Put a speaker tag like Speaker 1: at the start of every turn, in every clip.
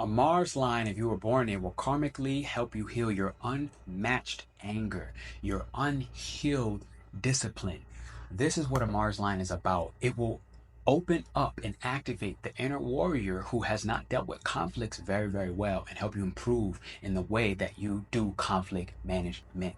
Speaker 1: A Mars line, if you were born in, will karmically help you heal your unmatched anger, your unhealed discipline. This is what a Mars line is about. It will open up and activate the inner warrior who has not dealt with conflicts very, very well and help you improve in the way that you do conflict management.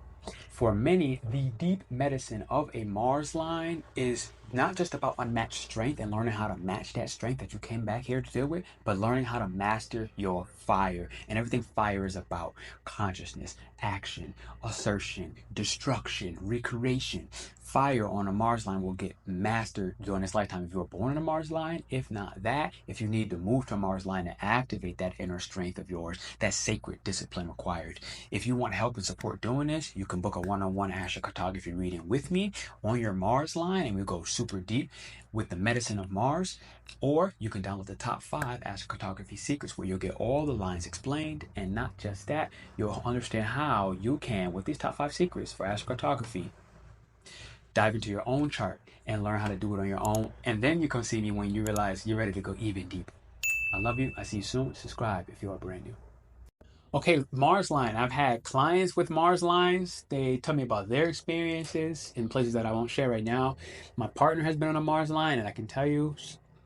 Speaker 1: For many, the deep medicine of a Mars line is not just about unmatched strength and learning how to match that strength that you came back here to deal with, but learning how to master your fire. And everything fire is about: consciousness, action, assertion, destruction, recreation. Fire on a Mars line will get mastered during this lifetime if you were born in a Mars line. If not that, if you need to move to a Mars line to activate that inner strength of yours, that sacred discipline required. If you want help and support doing this, you can book a one-on-one astrocartography reading with me on your Mars line, and we go super deep with the medicine of Mars. Or you can download the top 5 astrocartography secrets, where you'll get all the lines explained, and not just that, you'll understand how you can, with these top 5 secrets for astrocartography, dive into your own chart and learn how to do it on your own. And then you come see me when you realize you're ready to go even deeper. I love you. I see you soon. Subscribe if you are brand new. Okay, Mars line. I've had clients with Mars lines. They tell me about their experiences in places that I won't share right now. My partner has been on a Mars line, and I can tell you,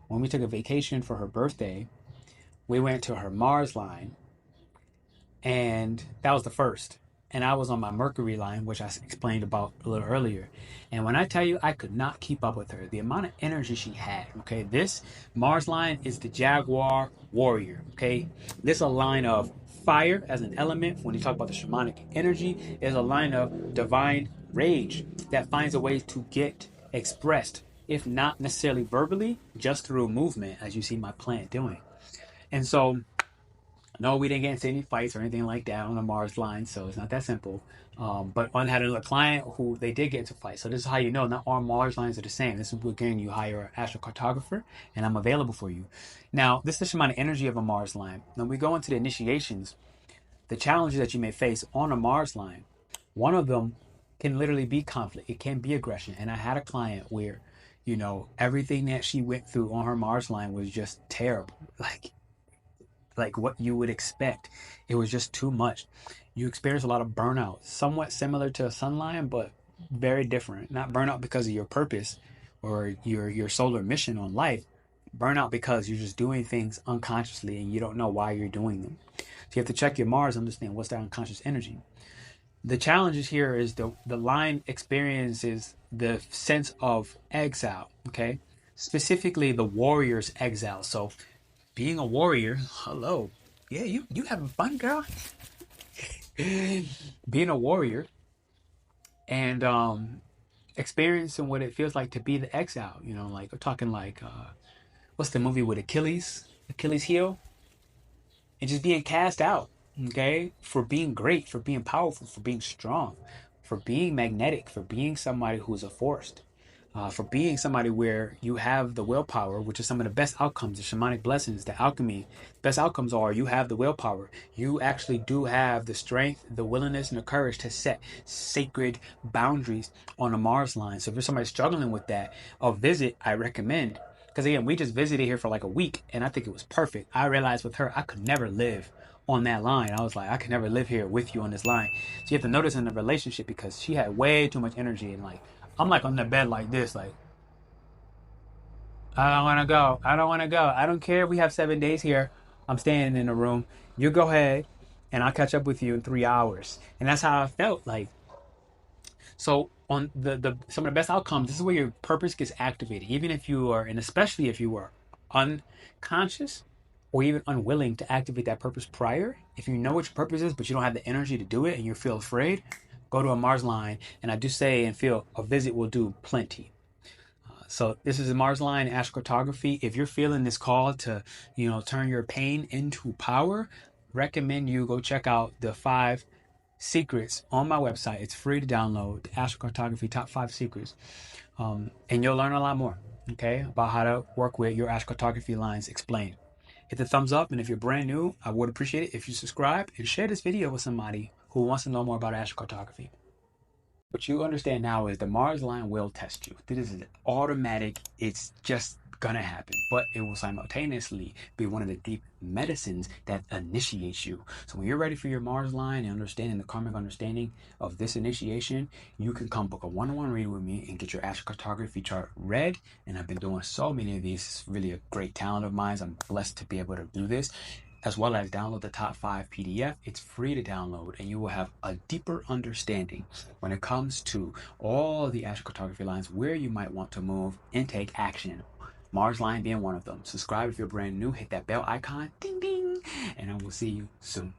Speaker 1: when we took a vacation for her birthday, we went to her Mars line, and that was the first. And I was on my Mercury line, which I explained about a little earlier. And when I tell you, I could not keep up with her. The amount of energy she had, okay? This Mars line is the Jaguar warrior, okay? This is a line of fire as an element. When you talk about the shamanic energy, is a line of divine rage that finds a way to get expressed, if not necessarily verbally, just through movement, as you see my plant doing. And so, no, we didn't get into any fights or anything like that on the Mars line, so it's not that simple. But one had another client who they did get into fights. So this is how you know not all Mars lines are the same. This is again, you hire an astrocartographer, and I'm available for you. Now, this is the shamanic energy of a Mars line. When we go into the initiations, the challenges that you may face on a Mars line, one of them can literally be conflict. It can be aggression. And I had a client where, everything that she went through on her Mars line was just terrible. Like what you would expect. It was just too much. You experience a lot of burnout, somewhat similar to a sun line, but very different. Not burnout because of your purpose or your solar mission on life. Burnout because you're just doing things unconsciously and you don't know why you're doing them. So you have to check your Mars, understand what's that unconscious energy. The challenges here is the line experiences the sense of exile, okay? Specifically the warrior's exile. So being a warrior, hello. Yeah, you having fun, girl. Being a warrior and experiencing what it feels like to be the exile, like we're talking like what's the movie with Achilles heel, and just being cast out, okay, for being great, for being powerful, for being strong, for being magnetic, for being somebody who's a force, for being somebody where you have the willpower, which is some of the best outcomes, the shamanic blessings, the alchemy. Best outcomes are you have the willpower. You actually do have the strength, the willingness, and the courage to set sacred boundaries on a Mars line. So if you're somebody struggling with that, a visit I recommend. Because again, we just visited here for like a week, and I think it was perfect. I realized with her, I could never live on that line. I was like, I could never live here with you on this line. So you have to notice in the relationship, because she had way too much energy, and like, I'm like on the bed like this, like, I don't want to go. I don't want to go. I don't care if we have 7 days here. I'm staying in the room. You go ahead, and I'll catch up with you in 3 hours. And that's how I felt. Like, so on the some of the best outcomes, this is where your purpose gets activated. Even if you are, and especially if you are unconscious or even unwilling to activate that purpose prior, if you know what your purpose is, but you don't have the energy to do it and you feel afraid, go to a Mars line. And I do say and feel a visit will do plenty. So this is a Mars line astrocartography. If you're feeling this call to, turn your pain into power, recommend you go check out the 5 secrets on my website. It's free to download, the Astrocartography top 5 secrets. And you'll learn a lot more, okay, about how to work with your astrocartography lines explained. Hit the thumbs up, and if you're brand new, I would appreciate it if you subscribe and share this video with somebody who wants to know more about astrocartography. what you understand now is the Mars line will test you. This is automatic. It's just gonna happen, but it will simultaneously be one of the deep medicines that initiates you. So when you're ready for your Mars line and understanding the karmic understanding of this initiation, you can come book a one-on-one reading with me and get your astrocartography chart read. And I've been doing so many of these. It's really a great talent of mine. I'm blessed to be able to do this, as well as download the top 5 PDF. It's free to download, and you will have a deeper understanding when it comes to all the astrocartography lines, where you might want to move and take action. Mars line being one of them. Subscribe if you're brand new, hit that bell icon, ding ding, and I will see you soon.